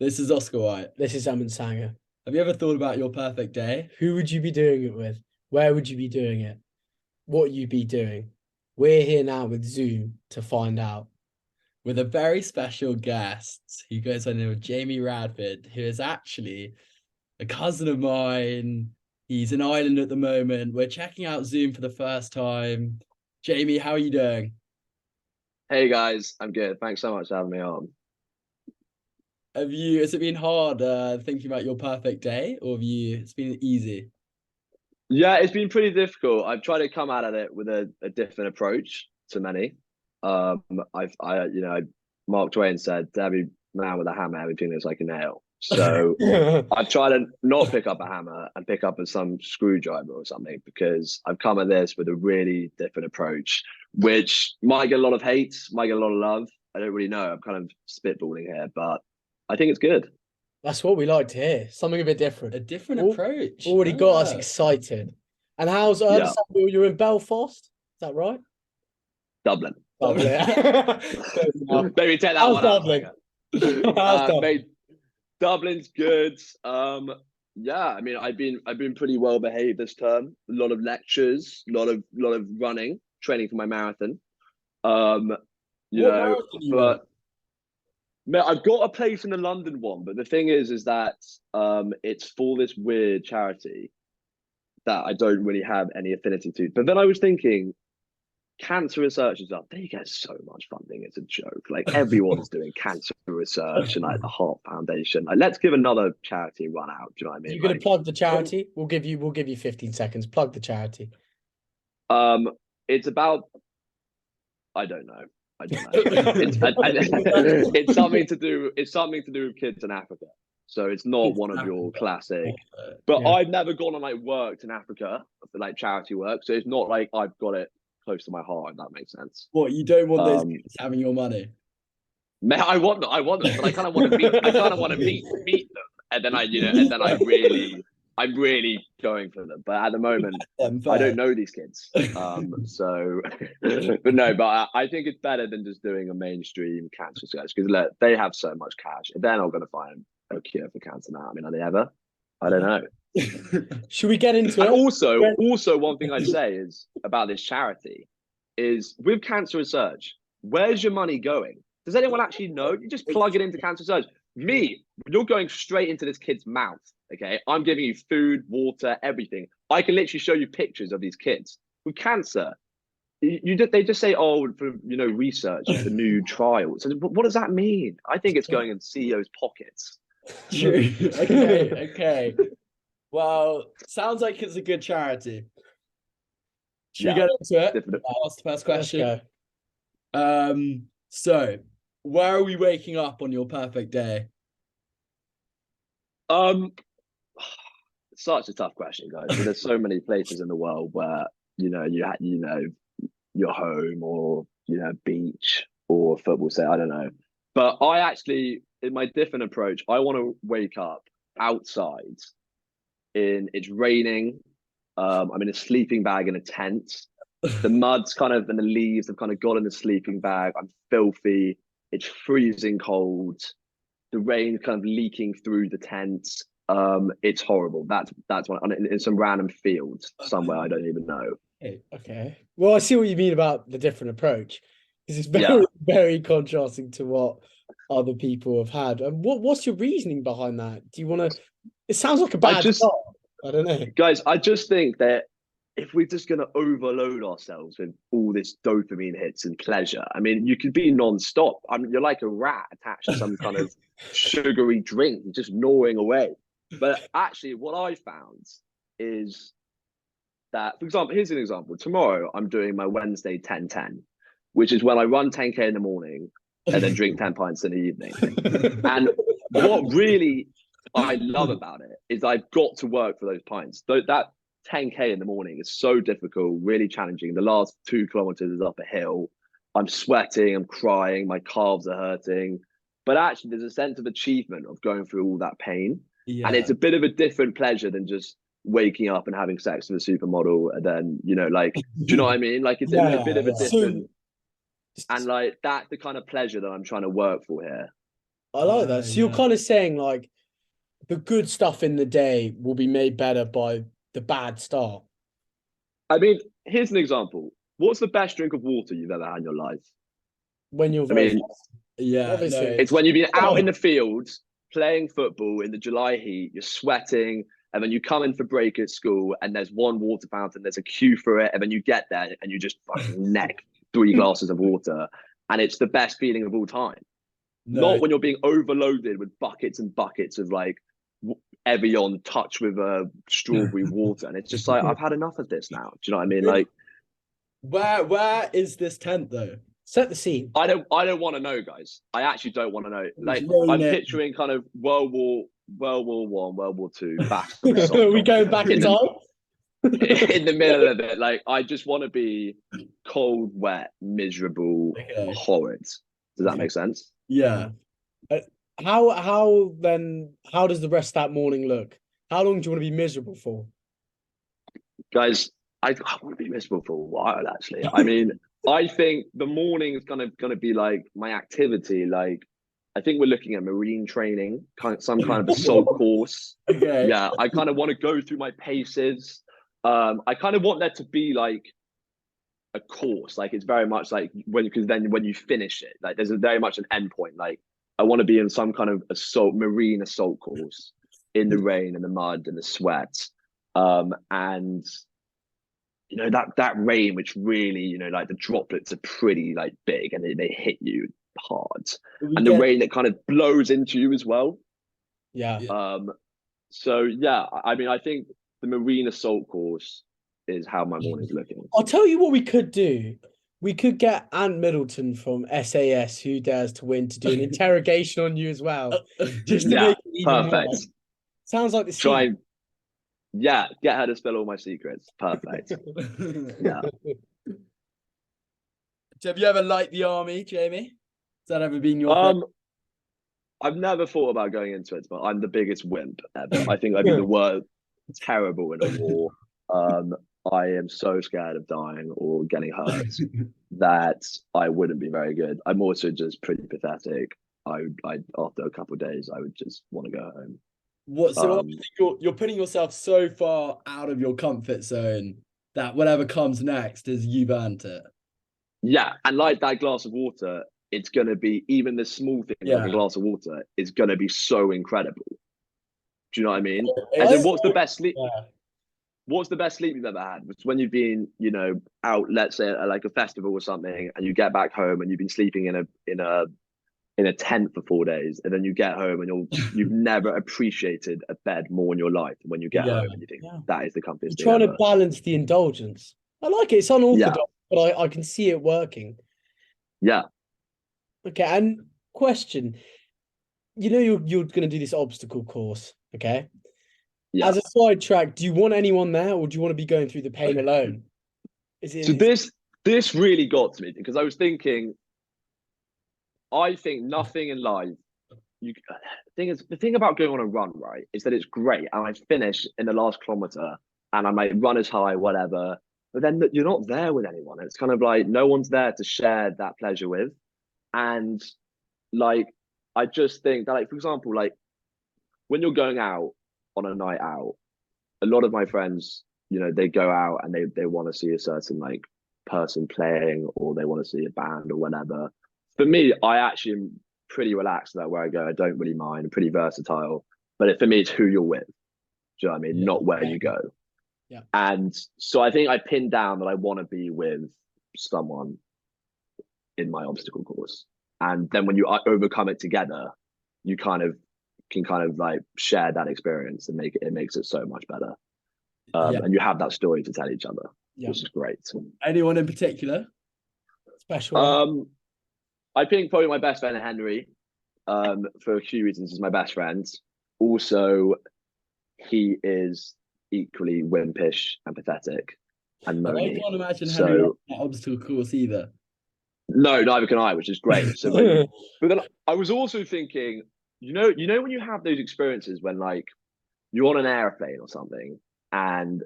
This is Oscar White. This is Amin Sanger. Have you ever thought about your perfect day? Who would you be doing it with? Where would you be doing it? What you be doing? We're here now with Zoom to find out. With a very special guest who goes by the name of Jamie Radford, who is actually a cousin of mine. He's in Ireland at the moment. We're checking out Zoom for the first time. Jamie, how are you doing? Hey guys, I'm good. Thanks so much for having me on. Has it been hard thinking about your perfect day, or it's been easy? Yeah, it's been pretty difficult. I've tried to come out of it with a different approach to many. Um, Mark Twain said, "Every man with a hammer, everything looks like a nail." So I've tried to not pick up a hammer and pick up some screwdriver or something because I've come at this with a really different approach, which might get a lot of hate, might get a lot of love. I don't really know. I'm kind of spitballing here, but I think it's good. That's what we like to hear. Something a bit different. A different approach. Already got us excited. And I understand you're in Belfast? Is that right? Dublin. Dublin. Maybe take that How's one Dublin? How's Dublin? Dublin's good. Yeah, I mean, I've been pretty well behaved this term. A lot of lectures, a lot of running, training for my marathon. But man, I've got a place in the London one, but the thing is that it's for this weird charity that I don't really have any affinity to. But then I was thinking, cancer research is up. They get so much funding. It's a joke. Like everyone's doing cancer research and like the Heart Foundation. Like, let's give another charity a run out. Do you know what I mean? You're gonna plug the charity? We'll give you 15 seconds. Plug the charity. It's about I don't know. It's something to do. It's something to do with kids in Africa. So it's not one of your classic. But I've never gone and like worked in Africa for like charity work. So it's not like I've got it close to my heart. If that makes sense. What, you don't want those kids having your money? Man, I want them, but I kind of want to meet. I kind of want to meet them, and then I'm really going for them. But at the moment, I don't know these kids. But I think it's better than just doing a mainstream cancer search because they have so much cash. They're not going to find a cure for cancer now. I mean, are they ever? I don't know. Should we get into it? Also, one thing I'd say is about this charity is with cancer research, where's your money going? Does anyone actually know? You just plug it into cancer research. You're going straight into this kid's mouth. Okay, I'm giving you food, water, everything. I can literally show you pictures of these kids with cancer. They just say, oh, for research for new trials. And what does that mean? I think it's going in CEOs' pockets. True. Okay. Well, sounds like it's a good charity. Should we get into it? That's the first question. So where are we waking up on your perfect day? Such a tough question, guys. There's so many places in the world where your home or beach or football say I don't know. But I actually, in my different approach, I want to wake up outside. It's raining. I'm in a sleeping bag in a tent. The mud's kind of and the leaves have kind of got in the sleeping bag. I'm filthy. It's freezing cold. The rain kind of leaking through the tent. It's horrible. That's one in some random field somewhere I don't even know. Okay. Well, I see what you mean about the different approach because it's very, very contrasting to what other people have had. And what's your reasoning behind that? Do you want to? It sounds like a bad start. I don't know, guys. I just think that if we're just going to overload ourselves with all this dopamine hits and pleasure, I mean, you could be non-stop. I mean, you're like a rat attached to some kind of sugary drink, just gnawing away. But actually, what I found is that, for example, here's an example. Tomorrow, I'm doing my Wednesday 10-10, which is when I run 10K in the morning and then drink 10 pints in the evening. And what really I love about it is I've got to work for those pints. That 10K in the morning is so difficult, really challenging. The last 2 kilometers is up a hill. I'm sweating, I'm crying, my calves are hurting. But actually, there's a sense of achievement of going through all that pain. Yeah. And it's a bit of a different pleasure than just waking up and having sex with a supermodel. And then, do you know what I mean? Like, it's a bit of a different. And like, that's the kind of pleasure that I'm trying to work for here. I like that. So you're Yeah. kind of saying like the good stuff in the day will be made better by the bad start. I mean, here's an example. What's the best drink of water you've ever had in your life? When you're I very mean, fast. Yeah, no, Obviously. it's when you've been out in Oh. the fields playing football in the July heat, you're sweating, and then you come in for break at school and there's one water fountain, there's a queue for it, and then you get there and you just fucking neck 3 glasses of water. And it's the best feeling of all time. no, Not when you're being overloaded with buckets and buckets of like Evian touched with strawberry water. And it's just like, I've had enough of this now. Do you know what I mean? Like, where is this tent though? Set the scene. I don't want to know, guys. I actually don't want to know. Like, Rolling I'm it. picturing kind of World War One, World War Two, battle of the Somme. Are we going back in time? In the middle of it. Like, I just want to be cold, wet, miserable, Okay. horrid. Does that make sense? Yeah. How then? How does the rest of that morning look? How long do you want to be miserable for? Guys, I want to be miserable for a while, actually. I mean, I think the morning is gonna be like my activity. Like, I think we're looking at marine training, some kind of assault course. Okay. Yeah, I kind of want to go through my paces. I kind of want there to be like a course. Like, it's very much like because then when you finish it, like there's very much an end point. Like, I want to be in some kind of marine assault course in the rain and the mud and the sweat. And you know, that rain, which really, you know, like the droplets are pretty like big and they hit you hard, and the rain that kind of blows into you as well. Yeah. So yeah, I mean, I think the marine assault course is how my morning's looking. I'll tell you what we could do. We could get Ant Middleton from SAS, Who Dares to Win, to do an interrogation on you as well, just to make it even perfect. more. Sounds like the Try scene. yeah, get her to spill all my secrets. Perfect. Yeah. Have you ever liked the army, Jamie? Has that ever been your thing? I've never thought about going into it, but I'm the biggest wimp ever. I think I'd be the worst, terrible in a war. I am so scared of dying or getting hurt that I wouldn't be very good. I'm also just pretty pathetic. I after a couple of days, I would just want to go home. So obviously you're putting yourself so far out of your comfort zone that whatever comes next is you've earned it. Yeah, and like that glass of water, it's gonna be, even the small thing like a glass of water is gonna be so incredible. Do you know what I mean? As in, what's the best sleep? Yeah. What's the best sleep you've ever had? It's when you've been, you know, out, let's say at like a festival or something, and you get back home and you've been sleeping in a tent for 4 days, and then you get home and you've never appreciated a bed more in your life. And when you get home and you think that is the comfiest thing You're trying ever. to balance the indulgence. I like it. It's unorthodox, but I can see it working. Yeah. Okay, and question. You know you're going to do this obstacle course, okay? Yeah. As a sidetrack, do you want anyone there, or do you want to be going through the pain alone? So this really got to me, because I was thinking, I think nothing in life. The thing about going on a run, right, is that it's great, and I finish in the last kilometer, and I might run as high, whatever. But then you're not there with anyone. It's kind of like no one's there to share that pleasure with, and like I just think that, like, for example, like when you're going out on a night out, a lot of my friends, you know, they go out and they want to see a certain like person playing, or they want to see a band or whatever. For me, I actually am pretty relaxed about where I go. I don't really mind. I'm pretty versatile. But for me, it's who you're with. Do you know what I mean? Not where you go. Yeah. And so I think I pinned down that I want to be with someone in my obstacle course. And then when you overcome it together, you can like share that experience, and it makes it so much better. And you have that story to tell each other, which is great. Anyone in particular? Special. I think probably my best friend Henry, for a few reasons, is my best friend. Also, he is equally wimpish and pathetic and moany. I can't imagine Henry that obstacle course either. No, neither can I, which is great. So, but then I was also thinking, you know, when you have those experiences when like you're on an airplane or something, and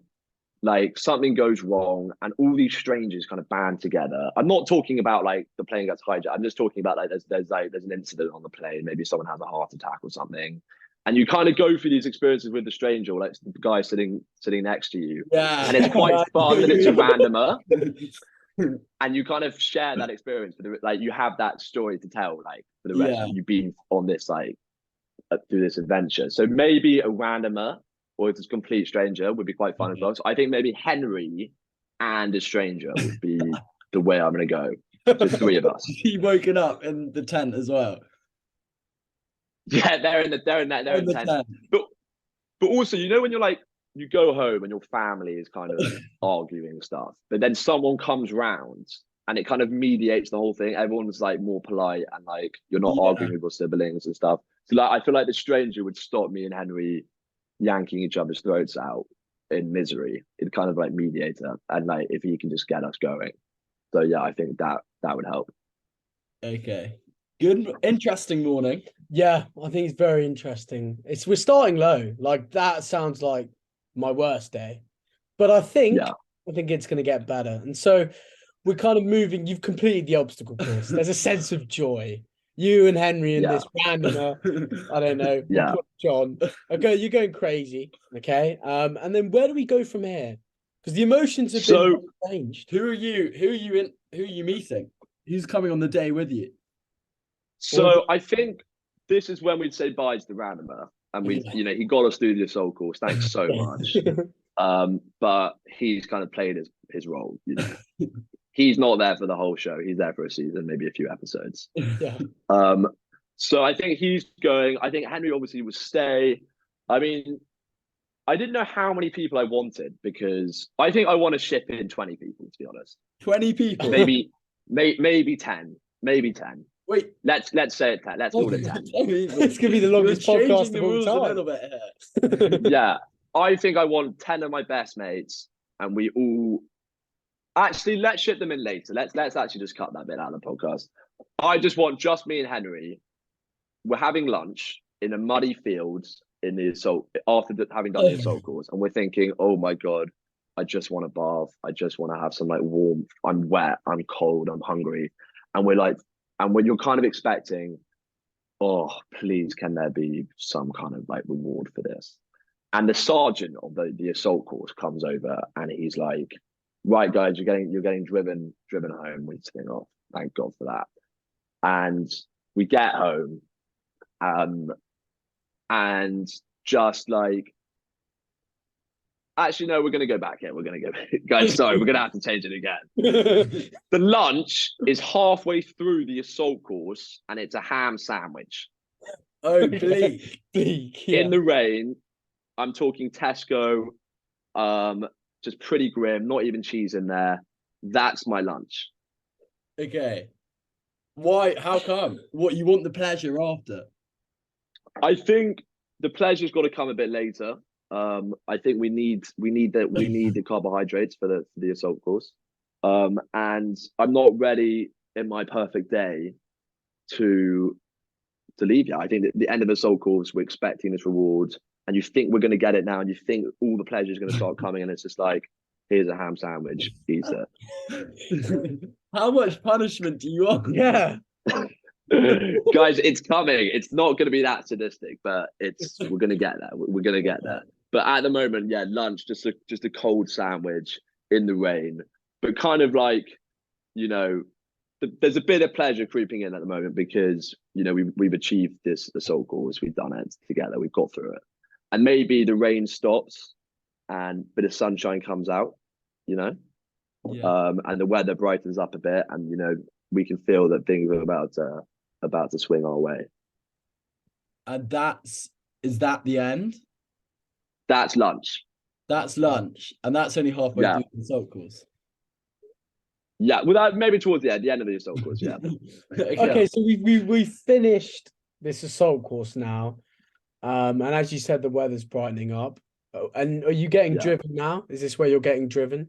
like something goes wrong and all these strangers kind of band together. I'm not talking about like the plane gets hijacked. I'm just talking about like there's an incident on the plane. Maybe someone has a heart attack or something. And you kind of go through these experiences with the stranger, or like the guy sitting next to you. Yeah. And it's quite fun and it's a randomer. And you kind of share that experience with like you have that story to tell, like for the rest Yeah. of you've been on this like through this adventure. So maybe a randomer or if it's a complete stranger would be quite fun as well. So I think maybe Henry and a stranger would be the way I'm gonna go. Just three of us. He woken up in the tent as well. Yeah, they're in In the tent. tent. But also, you know, when you're like you go home and your family is kind of arguing and stuff, but then someone comes round and it kind of mediates the whole thing. Everyone's like more polite and like you're not arguing with your siblings and stuff. So like I feel like the stranger would stop me and Henry yanking each other's throats out in misery. It's kind of like mediator, and like if he can just get us going. So yeah, I think that would help. Okay. Good, interesting morning. Yeah, I think it's very interesting. We're starting low. Like that sounds like my worst day. But I think it's gonna get better. And so we're kind of moving. You've completed the obstacle course. There's a sense of joy. You and Henry and this randomer, I don't know, Yeah. John. Okay, you're going crazy. Okay. And then where do we go from here? Because the emotions have been changed. Who are you meeting? Who's coming on the day with you? So I think this is when we'd say bye to the randomer. And we, you know, he got us through the assault course. Thanks so much. But he's kind of played his role, you know. He's not there for the whole show. He's there for a season, maybe a few episodes. Yeah. So I think he's going. I think Henry obviously would stay. I mean, I didn't know how many people I wanted because I think I want to ship in 20 people, to be honest. 20 people? Maybe 10. Maybe 10. Wait. Let's say it 10. Let's call it 10. It's gonna be the longest podcast of all time. A little bit here. Yeah. I think I want 10 of my best mates, and we all actually let's ship them in later. Let's actually just cut that bit out of the podcast. I just want just me and Henry. We're having lunch in a muddy field in the assault after having done the assault course, and we're thinking, oh my god, I just want to bath. I just want to have some like warmth. I'm wet. I'm cold. I'm hungry, and we're like, and when you're kind of expecting, oh please, can there be some kind of like reward for this? And the sergeant of the assault course comes over and he's like, right guys, you're getting driven home. We think, oh, thank God for that. And we get home, and just like, actually no, we're gonna go back here. We're gonna go back. Guys, sorry, we're gonna have to change it again. The lunch is halfway through the assault course and it's a ham sandwich. Oh, bleak. Yeah. In the rain. I'm talking Tesco, just pretty grim, not even cheese in there. That's my lunch. Okay. Why? How come? What, you want the pleasure after? I think the pleasure's got to come a bit later. I think we need the carbohydrates for the assault course. And I'm not ready in my perfect day to leave yet. I think at the end of the assault course, we're expecting this reward. And you think we're going to get it now, and you think all the pleasure is going to start coming, and it's just like, here's a ham sandwich, eat it. How much punishment do you want? Yeah. Guys, it's coming. It's not going to be that sadistic, but we're going to get there. We're going to get there. But at the moment, yeah, lunch, just a cold sandwich in the rain, but kind of like, you know, there's a bit of pleasure creeping in at the moment because, you know, we've achieved this assault course. We've done it together. We've got through it. And maybe the rain stops and a bit of sunshine comes out, you know, and the weather brightens up a bit, and you know we can feel that things are about to swing our way. And is that the end? That's lunch. That's lunch, and that's only halfway through the assault course. Yeah, well, maybe towards the end of the assault course. Yeah. Okay, so we finished this assault course now. And as you said, the weather's brightening up. And are you getting driven now? Is this where you're getting driven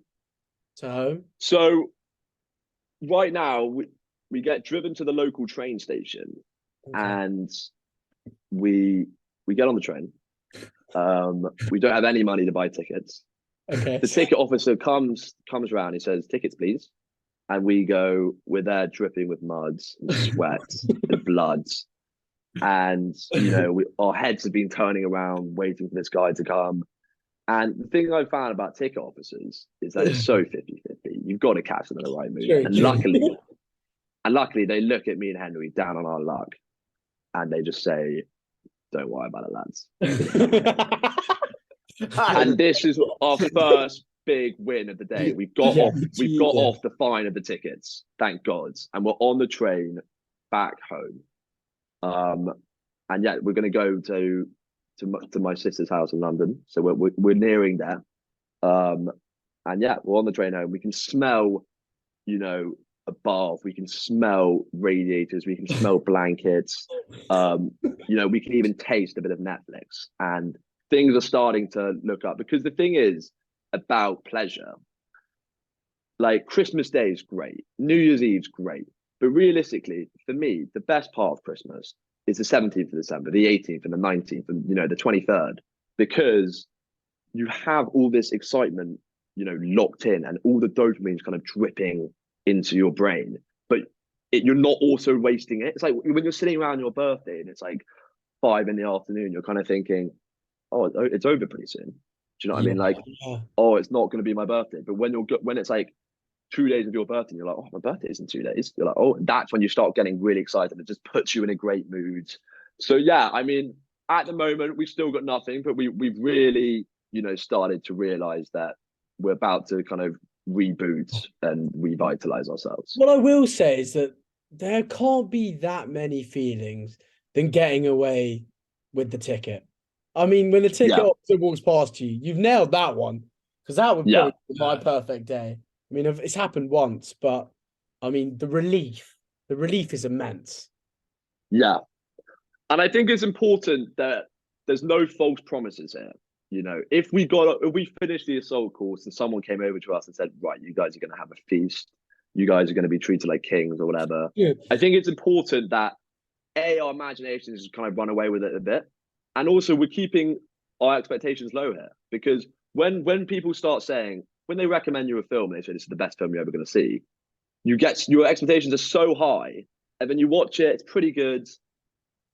to home? So right now we get driven to the local train station, and we get on the train. We don't have any money to buy tickets. Okay. The ticket officer comes around. He says, "Tickets, please." And we go. We're there, dripping with muds and sweat and bloods, and our heads have been turning around, waiting for this guy to come. And the thing I found about ticket officers is that it's so 50-50. You've got to catch them in the right mood. True, And true. luckily, they look at me and Henry down on our luck, and they just say, "Don't worry about it, lads." And this is our first big win of the day. We've got off the fine of the tickets, thank God, and we're on the train back home. And yeah, we're going to go to my sister's house in London, so we're nearing there. And yeah, we're on the train home. We can smell, a bath. We can smell radiators. We can smell blankets. We can even taste a bit of Netflix, and things are starting to look up. Because the thing is about pleasure, like Christmas Day is great, New Year's Eve's great, but realistically, for me, the best part of Christmas is the 17th of December, the 18th and the 19th, and the 23rd, because you have all this excitement, locked in, and all the dopamine is kind of dripping into your brain, but you're not also wasting it. It's like when you're sitting around your birthday and it's like 5 p.m, you're kind of thinking, oh, it's over pretty soon. Do you know what I mean? Like, oh, it's not going to be my birthday. But when it's like 2 days of your birthday, you're like, oh, my birthday is in 2 days. You're like, oh, that's when you start getting really excited. It just puts you in a great mood. So yeah, I mean, at the moment we've still got nothing, but we've really, started to realize that we're about to kind of reboot and revitalize ourselves. What I will say is that there can't be that many feelings than getting away with the ticket. I mean, when the ticket officer walks past you, you've nailed that one, because that would probably be my perfect day. I mean, it's happened once, but I mean, the relief is immense. Yeah. And I think it's important that there's no false promises here. If we finished the assault course and someone came over to us and said, right, you guys are going to have a feast, you guys are going to be treated like kings or whatever. Yeah. I think it's important that our imaginations kind of run away with it a bit. And also we're keeping our expectations low here, because when people start saying, when they recommend you a film, they say this is the best film you're ever going to see, your expectations are so high, and then you watch it, it's pretty good,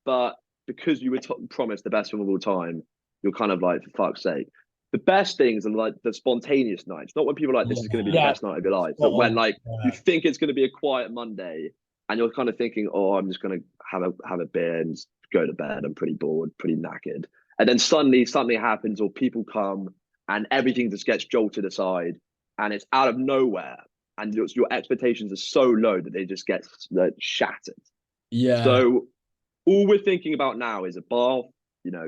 but because you were promised the best film of all time, you're kind of like, for fuck's sake. The best things are like the spontaneous nights, not when people are like, this is going to be the best night of your life, but when like you think it's going to be a quiet Monday and you're kind of thinking, oh, I'm just going to have a beer and just go to bed. I'm pretty bored, pretty knackered. And then suddenly something happens, or people come and everything just gets jolted aside, and it's out of nowhere. And your expectations are so low that they just get shattered. Yeah. So all we're thinking about now is a bath,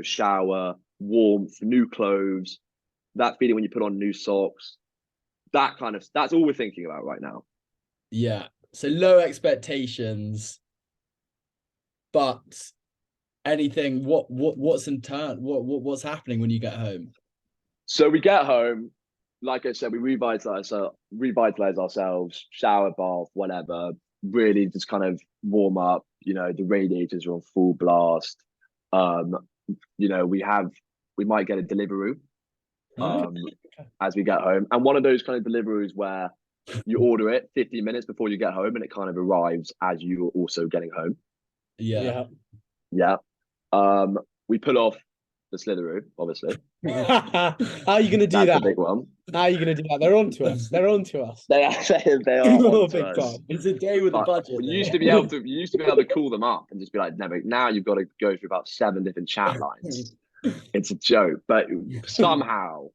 shower, warmth, new clothes, that feeling when you put on new socks, that's all we're thinking about right now. Yeah. So low expectations, but anything, what's in turn? What's happening when you get home? So we get home, like I said, we revitalize ourselves, shower, bath, whatever, really just kind of warm up. The radiators are on full blast. We might get a Deliveroo as we get home, and one of those kind of Deliveroos where you order it 15 minutes before you get home and it kind of arrives as you are also getting home. Yeah. We pull off the Slitheroo, obviously. How are you going to do that? That's a big one. How are you going to do that? They're on to us. They're on to us. They are on to us. Time. It's a day with a budget. You used to be able to call them up and just be like, never. Now you've got to go through about 7 different chat lines. It's a joke, but somehow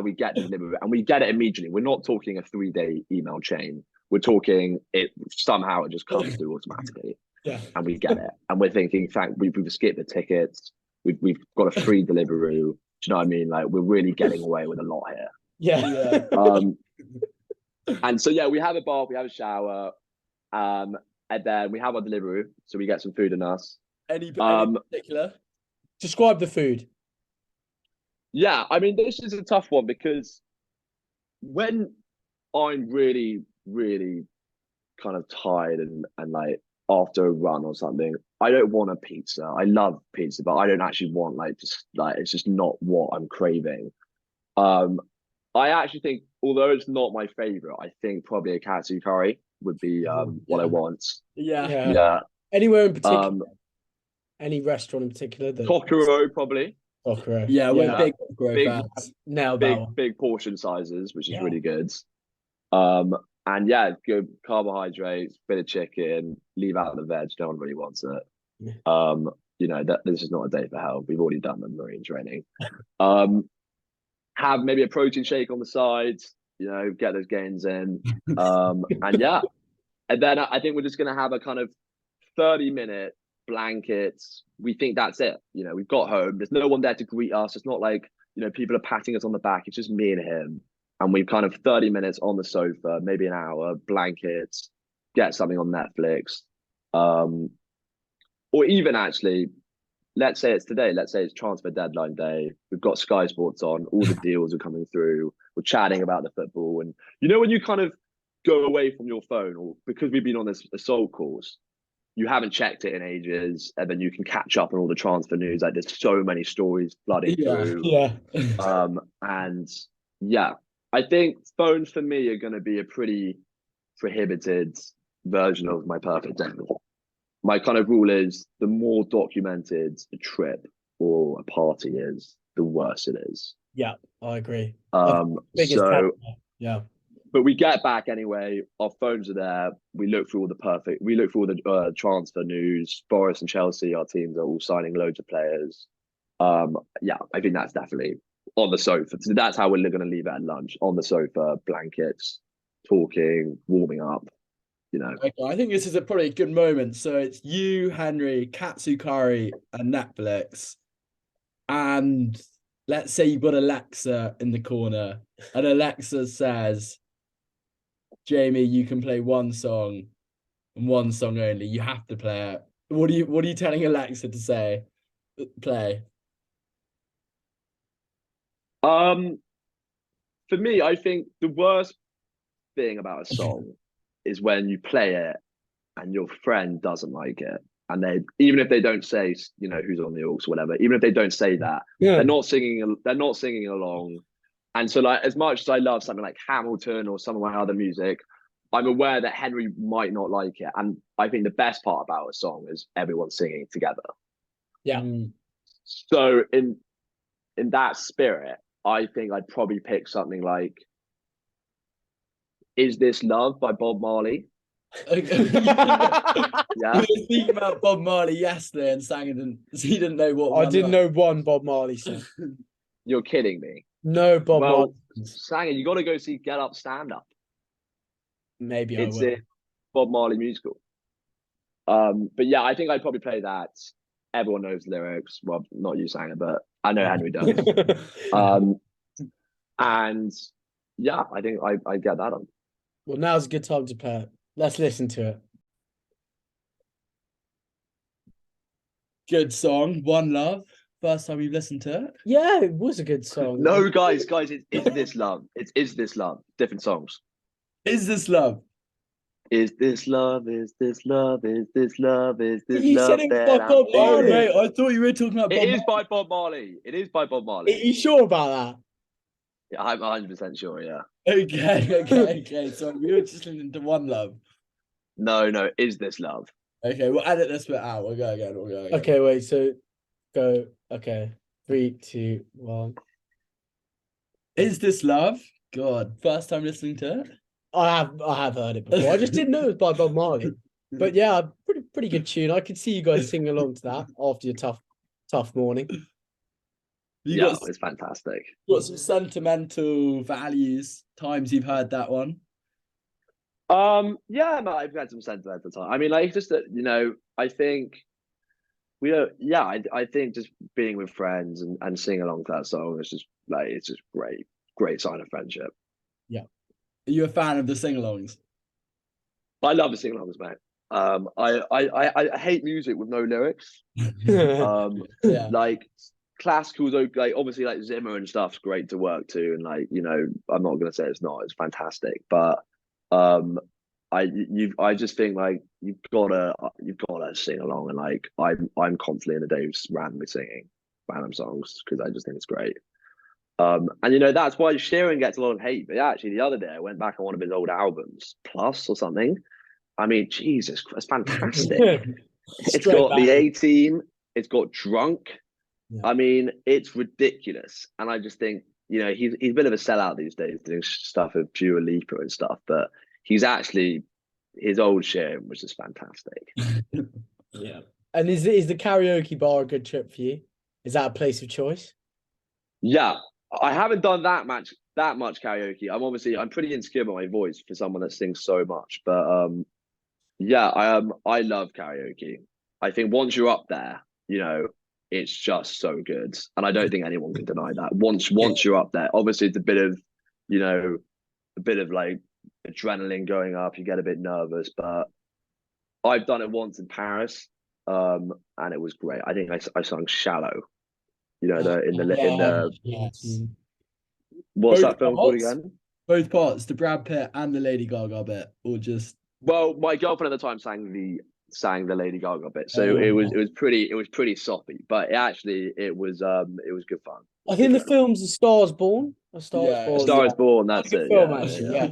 we get the delivery, and we get it immediately. We're not talking a 3-day email chain. We're talking it somehow it just comes through automatically. Yeah. And we get it, and we're thinking, we've skipped the tickets. We've got a free Deliveroo. Do you know what I mean? Like, we're really getting away with a lot here. Yeah. And so yeah, we have a bath, we have a shower, and then we have our Deliveroo, so we get some food in us. Any particular? Describe the food. Yeah, I mean, this is a tough one, because when I'm really, really kind of tired and like after a run or something, I don't want a pizza. I love pizza, but I don't actually want it's just not what I'm craving. I actually think, although it's not my favorite, I think probably a katsu curry would be what I want. Yeah. Yeah. Anywhere in particular? Any restaurant in particular? Kokoro probably. Kokoro. Yeah, we're big Big- fans. Nailed that one. Big portion sizes, which is Yeah. really good. And yeah, good carbohydrates, bit of chicken, leave out the veg. No one really wants it. Yeah. You know, that this is not a day for hell. We've already done the marine training. Have maybe a protein shake on the side, you know, get those gains in. And yeah. And then I think we're just gonna have a kind of 30-minute blankets. We think that's it. You know, we've got home. There's no one there to greet us. It's not like, you know, people are patting us on the back. It's just me and him. And we've kind of 30 minutes on the sofa, maybe an hour, blankets, get something on Netflix. Or even actually, let's say it's today, let's say it's transfer deadline day. We've got Sky Sports on, all the deals are coming through. We're chatting about the football. And you know, when you kind of go away from your phone, or because we've been on this assault course, you haven't checked it in ages, and then you can catch up on all the transfer news. Like there's so many stories flooding through. Yeah. And yeah, I think phones for me are going to be a pretty prohibited version of my perfect day. My kind of rule is the more documented a trip or a party is, the worse it is. Yeah, I agree. Yeah. But we get back anyway. Our phones are there. We look through all the transfer news. Boris and Chelsea, our teams are all signing loads of players. Yeah, I think that's definitely on the sofa. So that's how we're going to leave it at lunch, on the sofa, blankets, talking, warming up. You know. Okay, I think this is probably a good moment. So it's you, Henry, Katsukari, and Netflix. And let's say you've got Alexa in the corner, and Alexa says, Jamie, you can play one song and one song only. You have to play it. What are you telling Alexa to say? Play. For me, I think the worst thing about a song is when you play it and your friend doesn't like it. And they, even if they don't say, you know, who's on the aux or whatever, even if they don't say that, they're not singing along. And so, like, as much as I love something like Hamilton or some of my other music, I'm aware that Henry might not like it. And I think the best part about a song is everyone singing together. Yeah. So in that spirit, I think I'd probably pick something like "Is This Love" by Bob Marley. Yeah. We were speaking about Bob Marley yesterday and sang it, and he didn't know what. I didn't know one Bob Marley song. You're kidding me. No Bob Marley. Sang it. You got to go see Get Up, Stand Up. Maybe It's I will. a Bob Marley musical. But yeah, I think I'd probably play that. Everyone knows the lyrics. Well, not you sang it, but I know Henry does. And yeah, I think I get that on. Well, now's a good time to play it. Let's listen to it. Good song, One Love. First time you've listened to it? Yeah, it was a good song. No, guys, it's This Love. It's Is This Love. Different songs. Is This Love? Is this love? Is this love? Is this love? Is this You love? said it was by Bob Oh, Marley. mate, I thought you were talking about Bob It is by Bob Marley. It is by Bob Are Marley. you sure about Yeah, I'm 100% sure, yeah. Okay. So we were just listening to One Love. No, Is This Love? Okay, we'll edit this bit out. We'll go again. that? Okay, wait. So go. Okay, 3, 2, 1. Is This Love? God, first time listening to it? I have heard it before. I just didn't know it was by Bob Marley. But yeah, pretty good tune. I could see you guys singing along to that after your tough morning. It's fantastic. Got some sentimental values, times you've heard that one. Yeah, no, I've had some sentimental time. I mean, like, just that, you know, I think we don't. Yeah, I think just being with friends and singing along to that song is just like, it's just great sign of friendship. Yeah. Are you a fan of the sing-alongs? I love the sing-alongs, mate. I hate music with no lyrics. Yeah. Like classical's like obviously like Zimmer and stuff's great to work to, and like, you know, I'm not gonna say it's not. It's fantastic, but I just think like you've gotta sing along, and like I'm constantly in the day randomly singing random songs because I just think it's great. And you know, that's why Sheeran gets a lot of hate. But actually, the other day I went back on one of his old albums, Plus or something. I mean, Jesus, it's fantastic. It's Straight got back. the A Team. It's got Drunk. Yeah. I mean, it's ridiculous. And I just think, you know, he's a bit of a sellout these days, doing stuff with Dua Lipa and stuff. But he's actually his old Sheeran was just fantastic. Yeah. And is the karaoke bar a good trip for you? Is that a place of choice? Yeah, I haven't done that much karaoke. I'm pretty insecure about my voice for someone that sings so much. But yeah, I love karaoke. I think once you're up there, you know, it's just so good. And I don't think anyone can deny that. Once you're up there, obviously it's a bit of, you know, a bit of like adrenaline going up, you get a bit nervous, but I've done it once in Paris, and it was great. I think I sung Shallow, you know, Yes. what's Both that film called parts? again? Both parts, the Brad Pitt and the Lady Gaga bit, or just Well, my girlfriend at the time sang the Lady Gaga bit, so it was pretty soppy, but it was good fun. I think the film's A Star Is Born. A Star Is Yeah, A Born. Star Yeah. Is Born. That's That's a good it. film, Yeah, actually. yeah,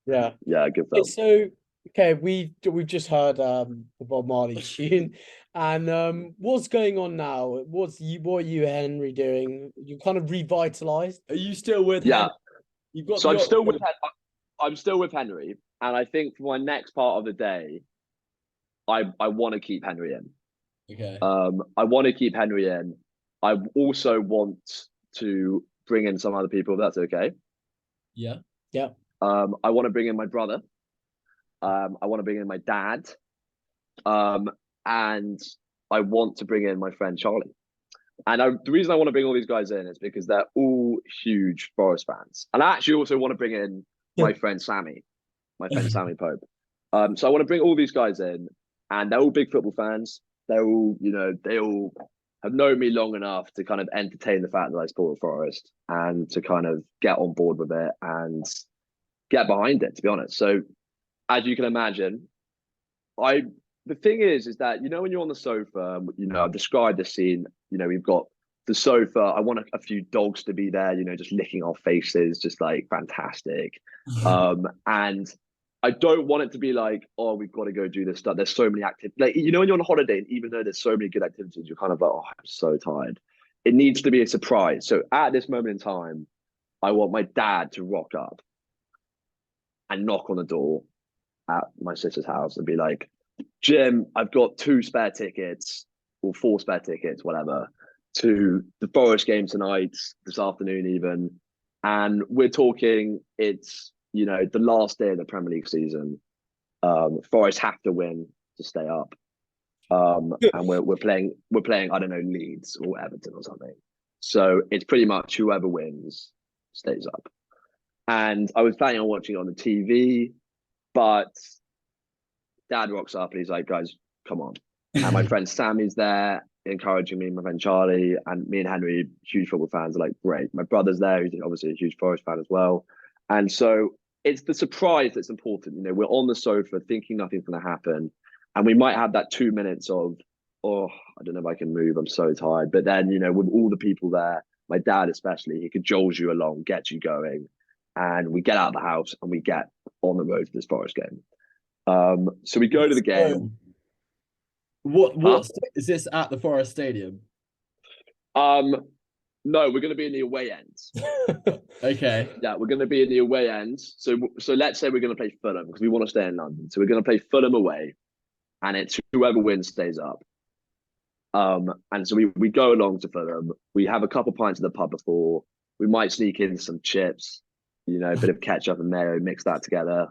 Yeah. yeah. Good Okay, film. so okay, we've just heard the Bob Marley tune, and what's going on now? What are you, Henry, doing? You kind of revitalized. are you still with Yeah. him? You've got So the I'm still with Henry, and I think for my next part of the day, I want to keep Henry in. Okay. I want to keep Henry in. I also want to bring in some other people, if that's okay. Yeah. Yeah. I want to bring in my brother. I want to bring in my dad. And I want to bring in my friend Charlie. And the reason I want to bring all these guys in is because they're all huge Forest fans. And I actually also want to bring in my friend Sammy Pope. So I want to bring all these guys in, and they're all big football fans. They're all, you know, they all have known me long enough to kind of entertain the fact that I support Forest and to kind of get on board with it and get behind it, to be honest. So as you can imagine, the thing is that, you know, when you're on the sofa, you know, I've described the scene, you know, we've got the sofa. I want a few dogs to be there, you know, just licking our faces, just like fantastic. And I don't want it to be like, oh, we've got to go do this stuff. There's so many activities. Like, you know, when you're on a holiday, and even though there's so many good activities, you're kind of like, oh, I'm so tired. It needs to be a surprise. So at this moment in time, I want my dad to rock up and knock on the door at my sister's house and be like, Jim, I've got 2 spare tickets or 4 spare tickets, whatever, to the Forest game tonight, this afternoon even. And we're talking, it's, you know, the last day of the Premier League season. Forest have to win to stay up. And we're playing, I don't know, Leeds or Everton or something. So it's pretty much whoever wins stays up. And I was planning on watching it on the TV, but Dad rocks up and he's like, guys, come on. And my friend Sammy's there encouraging me, my friend Charlie, and me and Henry, huge football fans, are like, great. My brother's there, who's obviously a huge Forest fan as well. And so it's the surprise that's important. You know, we're on the sofa thinking nothing's going to happen. And we might have that 2 minutes of, oh, I don't know if I can move. I'm so tired. But then, you know, with all the people there, my dad especially, he cajoles you along, gets you going. And we get out of the house and we get on the road to this Forest game. So we go to the game. What is this at the Forest Stadium? No, we're going to be in the away end. Okay. Yeah, we're going to be in the away end. So let's say we're going to play Fulham because we want to stay in London. So we're going to play Fulham away, and it's whoever wins stays up. And so we go along to Fulham. We have a couple pints at the pub before. We might sneak in some chips, you know, a bit of ketchup and mayo, mix that together.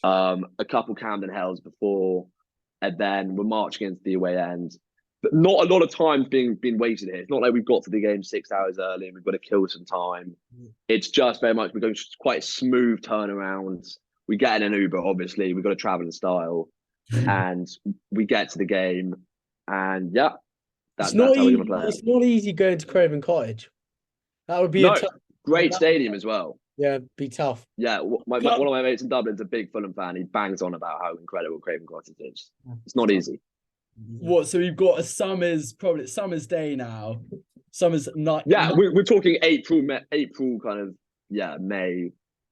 A couple Camden Hells before, and then we're marching into the away end. But not a lot of time's being wasted here. It's not like we've got to the game 6 hours early and we've got to kill some time. It's just very much we're going quite smooth turnarounds. We get in an Uber, obviously. We've got to travel in style, and we get to the game, and yeah, that's how we're going to play it. It's not easy going to Craven Cottage. That would be a great stadium as well. Yeah, be tough. Yeah, one of my mates in Dublin's a big Fulham fan. He bangs on about how incredible Craven Cottage is. It's not easy. What? So we've got a summer's day now. Summer's not. Yeah, we're talking April, April kind of, May,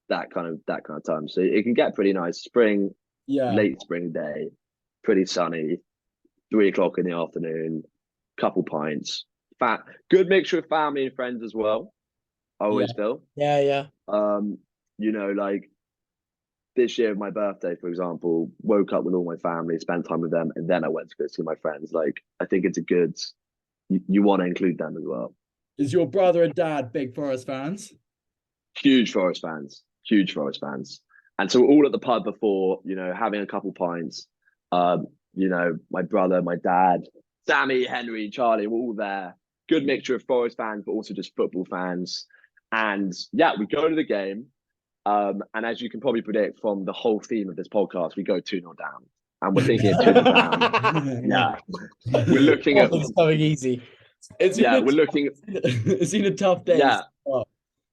that kind of time. So it can get pretty nice. Spring, Yeah. late spring day, pretty sunny, 3 o'clock in the afternoon, couple pints. Good mixture of family and friends as well. I always feel. Yeah. Like this year, my birthday, for example, woke up with all my family, spent time with them, and then I went to go see my friends. Like, I think it's a good. You want to include them as well. Is your brother and dad big Forest fans? Huge Forest fans. Huge Forest fans. And so we're all at the pub before, having a couple pints. My brother, my dad, Sammy, Henry, Charlie, we're all there. Good mixture of Forest fans, but also just football fans. And we go to the game. And as you can probably predict from the whole theme of this podcast, we go 2-0 down. And we're thinking of 2-0 down. Yeah. We're looking at something easy. we're looking. It's been a tough day. Yeah.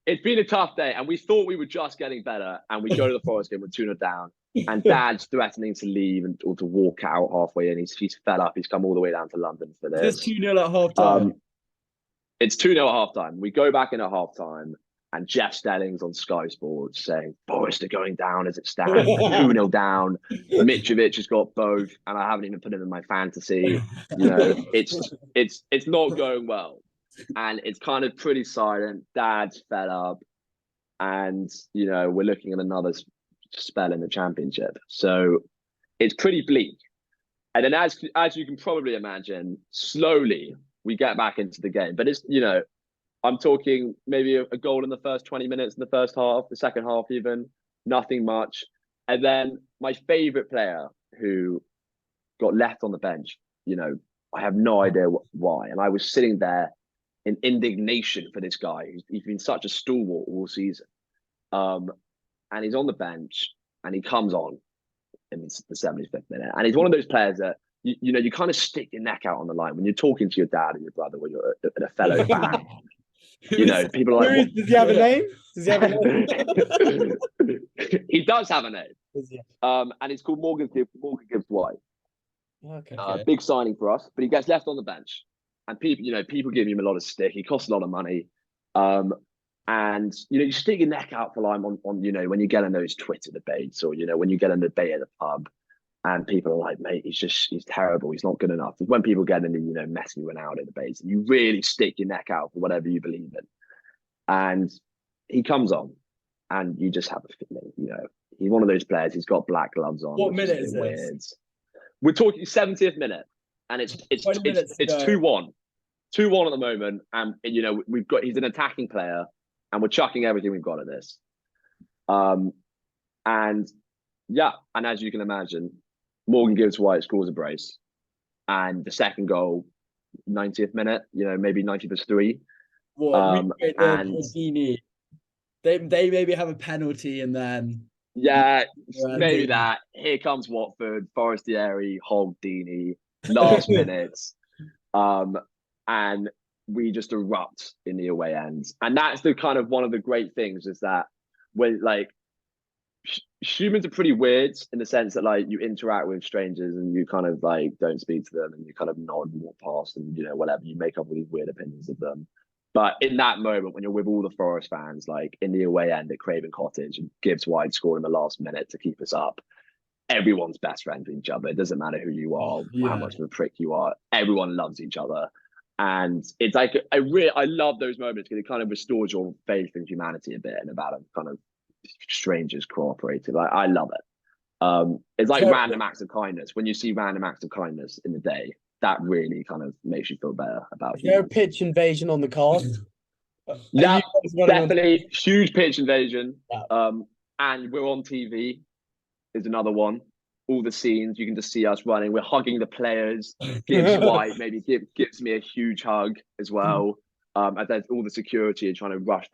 It's been a tough day, and we thought we were just getting better. And we go to the Forest game, we're 2-0 down, and Dad's threatening to leave or to walk out halfway in. He's fed up. He's come all the way down to London for this. It's 2-0 at half time. It's 2-0 at half time. We go back in at half time, and Jeff Stelling's on Sky Sports saying Forest are going down as it stands, 2-0 down. Mitrovic has got both, and I haven't even put him in my fantasy. It's not going well. And it's kind of pretty silent. Dad's fed up, and we're looking at another spell in the championship. So it's pretty bleak. And then, as you can probably imagine, slowly we get back into the game. But it's I'm talking maybe a goal in the first 20 minutes in the first half, the second half even, nothing much. And then my favorite player who got left on the bench, I have no idea why. And I was sitting there in indignation for this guy. He's been such a stalwart all season. And he's on the bench and he comes on in the 75th minute. And he's one of those players that, you kind of stick your neck out on the ine when you're talking to your dad and your brother when you're a fellow fan. People are like, does he have a name? Does he have a name? He does have a name. And it's called Morgan Gibbs White. Okay. Big signing for us, but he gets left on the bench. And people give him a lot of stick. He costs a lot of money. And you stick your neck out for him on when you get in those Twitter debates, or when you get in a debate at the pub, and people are like, mate, he's terrible, he's not good enough. When people get in the Messi Ronaldo debates, you really stick your neck out for whatever you believe in. And he comes on, and you just have a feeling, he's one of those players. He's got black gloves on. What minute is this? Weird. We're talking 70th minute, and it's 2-1. 2-1 at the moment, and he's an attacking player, and we're chucking everything we've got at this. And as you can imagine, Morgan Gibbs White scores a brace, and the second goal, 90th minute, maybe 90+3. They maybe have a penalty, and then maybe that. Here comes Watford, Forestieri, Deeney, last minutes. And we just erupt in the away end. And that's the kind of one of the great things, is that when humans are pretty weird in the sense that you interact with strangers and you kind of don't speak to them, and you kind of nod and walk past, and whatever, you make up all these weird opinions of them. But in that moment, when you're with all the Forest fans, in the away end at Craven Cottage, and Gibbs White scoring in the last minute to keep us up, everyone's best friend with each other. It doesn't matter who you are, how much of a prick you are. Everyone loves each other. And it's I love those moments, because it kind of restores your faith in humanity a bit, and about kind of strangers cooperating. I love it. It's like random acts of kindness. When you see random acts of kindness in the day, that really kind of makes you feel better about it. Is there a pitch invasion on the card? Yeah, definitely. Huge pitch invasion. Yeah. And we're on TV is another one. All the scenes, you can just see us running. We're hugging the players. Gibbs White maybe gives me a huge hug as well. And there's all the security and trying to rush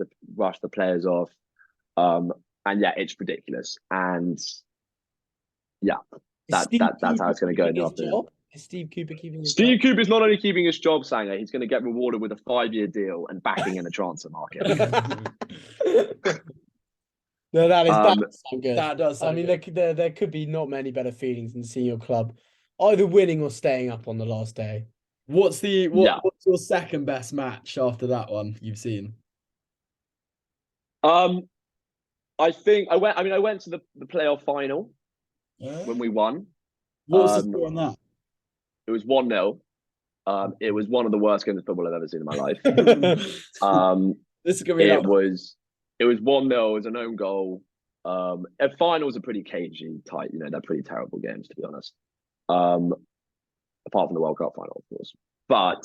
the players off. And it's ridiculous. And that's how it's going to go in the afternoon. Is Steve Cooper keeping his job? Cooper's not only keeping his job, Sanger, he's going to get rewarded with a 5-year deal and backing in the transfer market. No, that does sound good. That does sound good. There could be not many better feelings than seeing your club either winning or staying up on the last day. What's the Yeah. what's your second best match after that one you've seen? I think I went. I mean, I went to the playoff final when we won. What was the Um, score on that? it was 1-0. It was one of the worst games of football I've ever seen in my life. This is gonna be It was 1-0. It was an own goal. And finals are pretty cagey, tight. You know, they're pretty terrible games, to be honest. Um, apart from the World Cup final, of course. But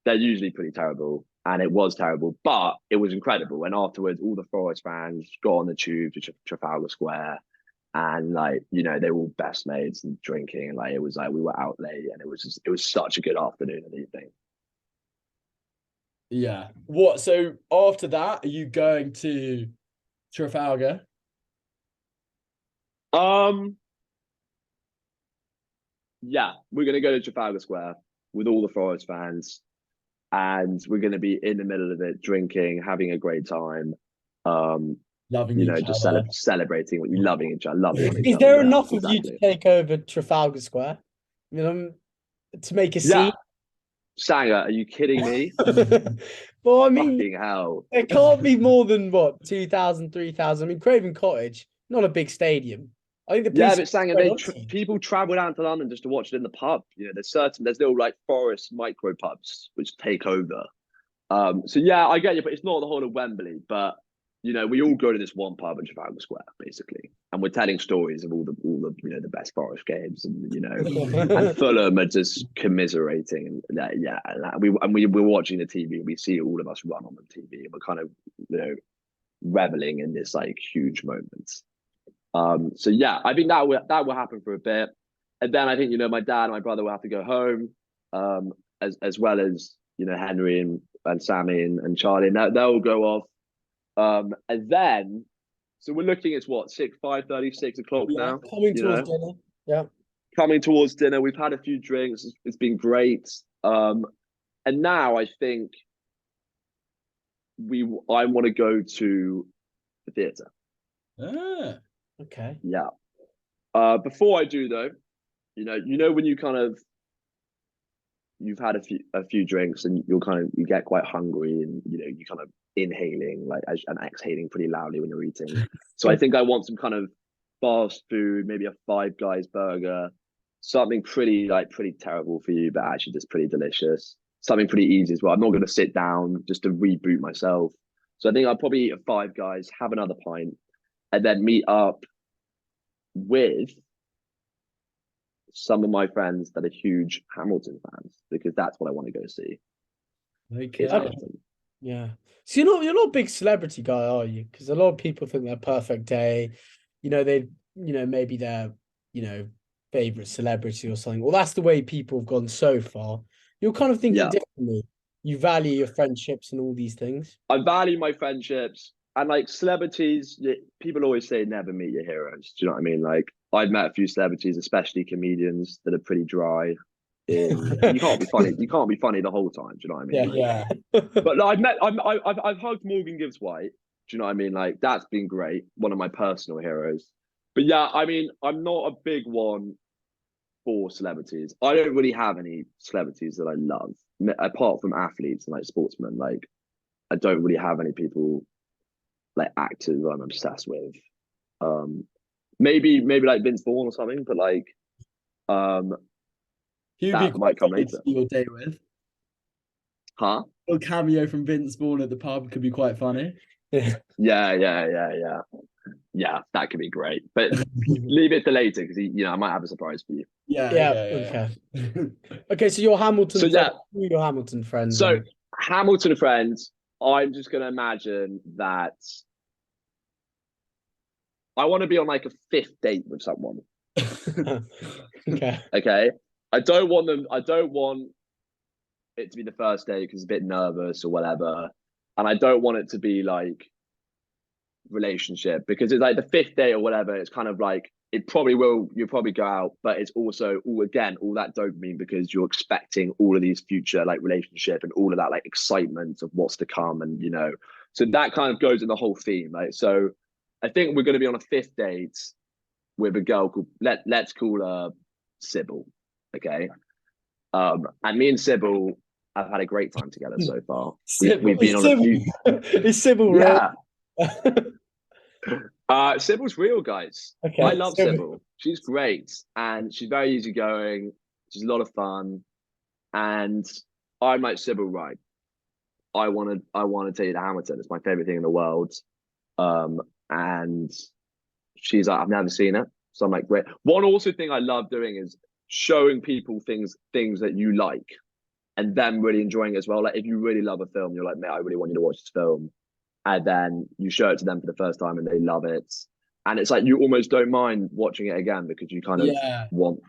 they're usually pretty terrible, and it was terrible, but it was incredible. And afterwards, all the Forest fans got on the tube to Trafalgar Square, and like you know, they were all best mates and drinking, and like it was like we were out late, and it was such a good afternoon and evening. Yeah. What? So after that, are you going to Trafalgar? Yeah, we're gonna go to Trafalgar Square with all the Forest fans, and we're gonna be in the middle of it, drinking, having a great time. Loving You know, each just other. celebrating, loving each other, loving on each Is other. there Yeah, enough of you to exactly. take over Trafalgar Square? You know, to make a Yeah, scene? Sanger, are you kidding me? Well, I mean, Fucking hell. there can't be more than what 2,000, 3,000. I mean, Craven Cottage, not a big stadium. I think the Yeah, police but Sanger, spread onto you. people travel down to London just to watch it in the pub. You know, there's little like forest micro pubs which take over. So yeah, I get you, but it's not the whole of Wembley. But you know, we all go to this one pub in Trafalgar Square, basically, and we're telling stories of all the you know the best Forest games, and you know, and Fulham are just commiserating, and yeah, and we're watching the TV. We see all of us run on the TV, and we're kind of you know reveling in this like huge moment. So yeah, I think that will happen for a bit, and then I think you know my dad and my brother will have to go home, as well as you know Henry and Sammy and Charlie, and they'll go off, and then so we're looking at what 5:30, 6 o'clock Yeah, now. coming You towards know, dinner. Yeah. coming towards dinner. We've had a few drinks. It's been great, and now I think I want to go to the theatre. Ah. Okay. Yeah. Before I do though, you know when you kind of you've had a few drinks and you get quite hungry and you know you kind of inhaling like and exhaling pretty loudly when you're eating. So I think I want some kind of fast food, maybe a Five Guys burger, something pretty terrible for you, but actually just pretty delicious. Something pretty easy as well. I'm not going to sit down just to reboot myself. So I think I'll probably eat a Five Guys, have another pint, and then meet up with some of my friends that are huge Hamilton fans because that's what I want to go see. Okay. Is Hamilton. Yeah. So you're not a big celebrity guy, are you? Because a lot of people think their perfect day, maybe their, favorite celebrity or something. Well, that's the way people have gone so far. You're kind of thinking Yeah, differently. You value your friendships and all these things. I value my friendships and like celebrities. People always say never meet your heroes. Do you know what I mean? Like I've met a few celebrities, especially comedians that are pretty dry. You can't be funny. You can't be funny the whole time. Do you know what I mean? Yeah, Like, Yeah. but like, I've hugged Morgan Gibbs White. Do you know what I mean? Like that's been great. One of my personal heroes. But yeah, I mean, I'm not a big one for celebrities. I don't really have any celebrities that I love apart from athletes and like sportsmen. Like I don't really have any people like actors I'm obsessed with. Um, maybe like Vince Vaughn or something, but like um, Who'd be that might quite come funny to later. see your day with? Huh? A little cameo from Vince Vaughn at the pub could be quite funny. yeah. Yeah, that could be great. But leave it to later because I might have a surprise for you. Yeah, Yeah. yeah, Okay. yeah. Okay. So you're So Hamilton. yeah, Your Hamilton friends. so Hamilton friends, I'm just gonna imagine that I want to be on like a fifth date with someone. Okay. Okay. I don't want it to be the first date because it's a bit nervous or whatever. And I don't want it to be like relationship because it's like the fifth date or whatever. It's kind of like you'll probably go out, but it's also all that dopamine because you're expecting all of these future like relationship and all of that like excitement of what's to come. And so that kind of goes in the whole theme. Like, so I think we're going to be on a fifth date with a girl called let's call her Sybil. Okay. And me and Sybil have had a great time together so far. Sybil. We've been on a few. Is Sybil real? Yeah. Sybil's real, guys. Okay. I love Sybil. She's great, and she's very easygoing. She's a lot of fun, and I'm like, Sybil, right? I want to take you to Hamilton. It's my favorite thing in the world. And she's like, I've never seen it, so I'm like, great. One also thing I love doing is showing people things that you like, and them really enjoying it as well. Like if you really love a film, you're like, mate, I really want you to watch this film, and then you show it to them for the first time and they love it, and it's like you almost don't mind watching it again because you kind of want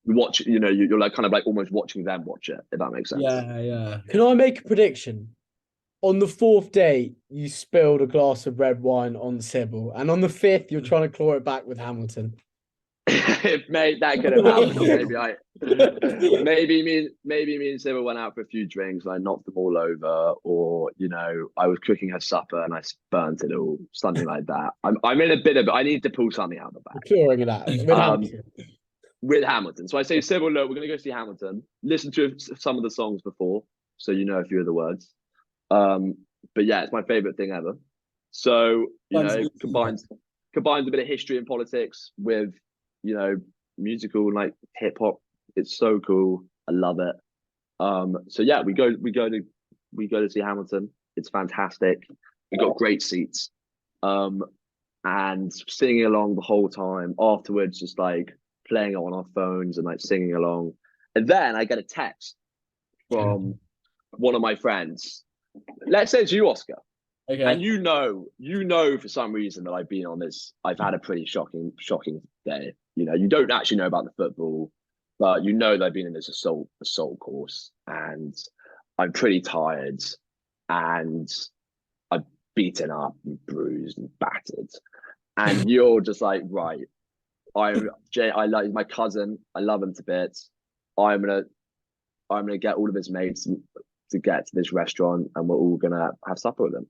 watch, you know, you're like kind of like almost watching them watch it, if that makes sense. Yeah. Can I make a prediction? On the 4th date, you spilled a glass of red wine on Sybil, and on the 5th, you're trying to claw it back with Hamilton. If mate, that could have happened. Maybe me and Sybil went out for a few drinks and I knocked them all over, or you know, I was cooking her supper and I burnt it all, something like that. I'm in a bit of, I need to pull something out of the bag. Clearing it out with Hamilton. With Hamilton. So I say, Sybil, look, we're gonna go see Hamilton. Listen to some of the songs before, so you know a few of the words. But yeah, it's my favorite thing ever. So you know, combines a bit of history and politics with, you know, musical like hip hop. It's so cool. I love it. So yeah, we go to see Hamilton. It's fantastic. We got great seats. And singing along the whole time. Afterwards, just like playing it on our phones and like singing along. And then I get a text from one of my friends. Let's say it's you, Oscar. Okay. And you know for some reason that I've had a pretty shocking day. You know, you don't actually know about the football, but you know that I've been in this assault course and I'm pretty tired and I'm beaten up and bruised and battered. And you're just like, right, I like my cousin, I love him to bits. I'm gonna get all of his mates to get to this restaurant and we're all gonna have supper with him.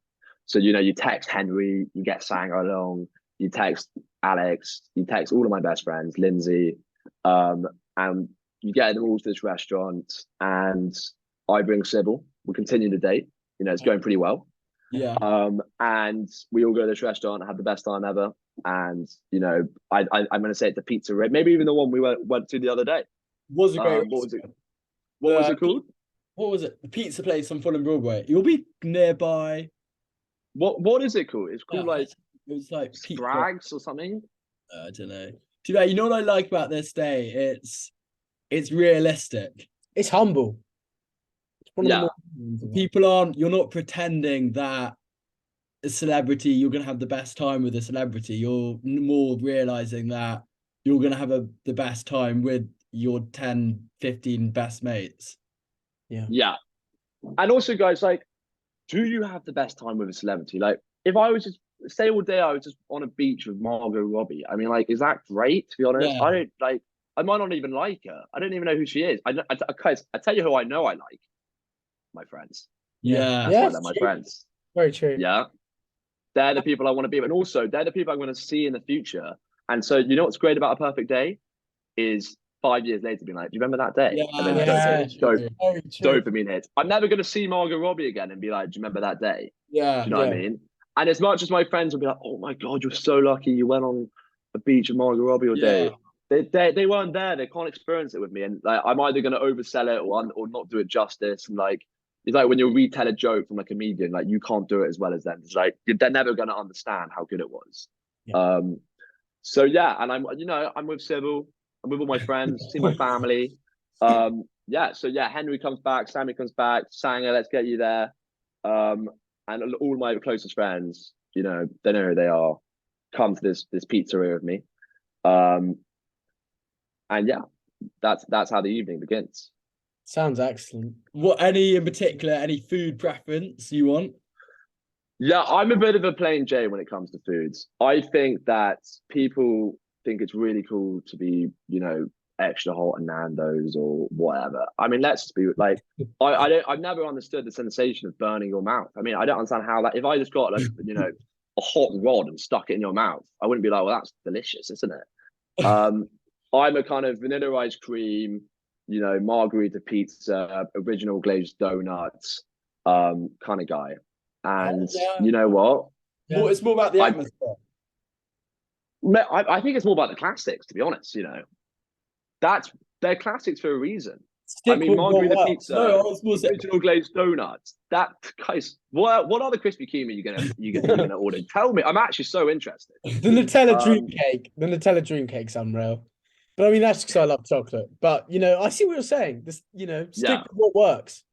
So, you know, you text Henry, you get sang along, you text Alex, you text all of my best friends, Lindsay, and you get them all to this restaurant and I bring Sybil. We continue the date. You know, it's going pretty well. Yeah. And we all go to this restaurant, have the best time ever. And, you know, I'm going to say it's the Pizza Red, maybe even the one we went to the other day. Was a great what was it called? What was it? The pizza place on Fulham Broadway. You'll be nearby. What is it called? It's called it was like Sprags or something. I don't know. You know what I like about this day? It's realistic. It's humble. Yeah. You're not pretending that a celebrity, you're gonna have the best time with a celebrity. You're more realizing that you're gonna have the best time with your 10, 15 best mates. Yeah. And also, guys, like, do you have the best time with a celebrity? Like, if I was just say all day, I was just on a beach with Margot Robbie. I mean, like, is that great? To be honest, I don't like. I might not even like her. I don't even know who she is. I tell you who I know I like. My friends. Yeah. That's why they're my friends. Very true. Yeah. They're the people I want to be with. And also, they're the people I'm going to see in the future. And so, you know what's great about a perfect day is 5 years later being like, do you remember that day? Yeah, and then dopamine hits. I'm never going to see Margot Robbie again and be like, do you remember that day? Yeah. Do you know what I mean? And as much as my friends will be like, oh my God, you're so lucky you went on a beach with Margot Robbie all day. They weren't there. They can't experience it with me. And like, I'm either going to oversell it or not do it justice. And like, it's like when you retell a joke from a comedian, like you can't do it as well as them. It's like, they're never going to understand how good it was. Yeah. So yeah. And I'm with Sybil. I'm with all my friends, see my family. Henry comes back, Sammy comes back, Sanger, let's get you there. And all my closest friends, you know, they know who they are, come to this pizzeria with me. And yeah, that's how the evening begins. Sounds excellent. What, any in particular, any food preference you want? Yeah, I'm a bit of a plain Jane when it comes to foods. I think that people think it's really cool to be, you know, extra hot and Nando's or whatever. I mean, let's just be like, I've never understood the sensation of burning your mouth. I mean, I don't understand how that, if I just got like, you know, a hot rod and stuck it in your mouth, I wouldn't be like, well, that's delicious, isn't it? I'm a kind of vanilla ice cream, margarita pizza, original glazed donuts, kind of guy. And yeah. you know what? More, it's more about the I, atmosphere. I think it's more about the classics, to be honest. That's they're classics for a reason. I Stick mean, with what margarita works. pizza, No, I was more saying, original glazed donuts. That guys, what other Krispy Kreme are you gonna order? Tell me. I'm actually so interested. The Nutella dream Um, cake. The Nutella dream cake's unreal. But I mean, that's because I love chocolate. But I see what you're saying. This, stick yeah, with what works.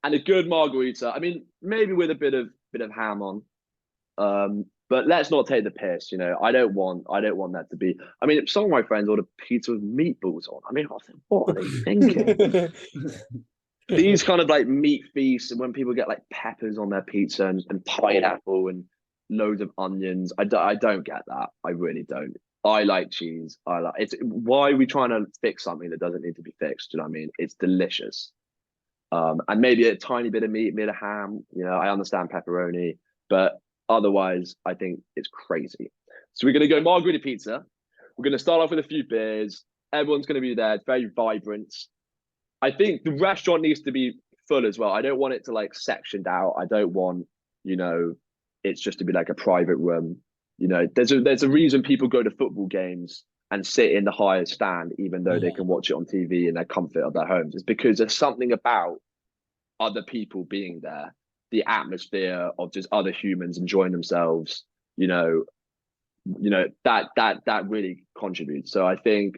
and a good margarita. I mean, maybe with a bit of ham on. But let's not take the piss. I don't want that to be. I mean, some of my friends order pizza with meatballs on. I mean, what are they thinking? These kind of like meat feasts, and when people get like peppers on their pizza and pineapple and loads of onions, I don't get that. I really don't. I like cheese. I like it's why are we trying to fix something that doesn't need to be fixed? Do you know what I mean? It's delicious. And maybe a tiny bit of meat, bit of ham. I understand pepperoni, but otherwise, I think it's crazy. So we're gonna go margarita pizza. We're gonna start off with a few beers. Everyone's gonna be there. It's very vibrant. I think the restaurant needs to be full as well. I don't want it to like sectioned out. I don't want, it's just to be like a private room. There's a reason people go to football games and sit in the highest stand, even though they yeah, can watch it on TV in their comfort of their homes. It's because there's something about other people being there, the atmosphere of just other humans enjoying themselves. That really contributes. So I think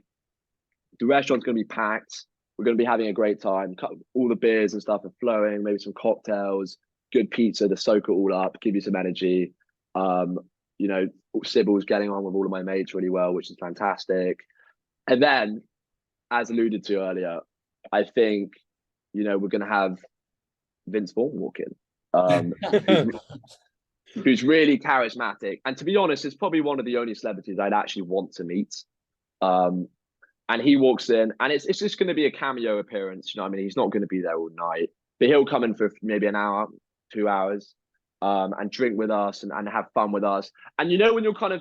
the restaurant's going to be packed. We're going to be having a great time. All the beers and stuff are flowing. Maybe some cocktails, good pizza to soak it all up, give you some energy. Um, Sybil's getting on with all of my mates really well, which is fantastic. And then, as alluded to earlier, I think we're going to have Vince Vaughn walk in, who's really charismatic. And to be honest, it's probably one of the only celebrities I'd actually want to meet. And he walks in, and it's just going to be a cameo appearance. I mean, he's not going to be there all night, but he'll come in for maybe an hour, 2 hours, and drink with us and have fun with us. And when you're kind of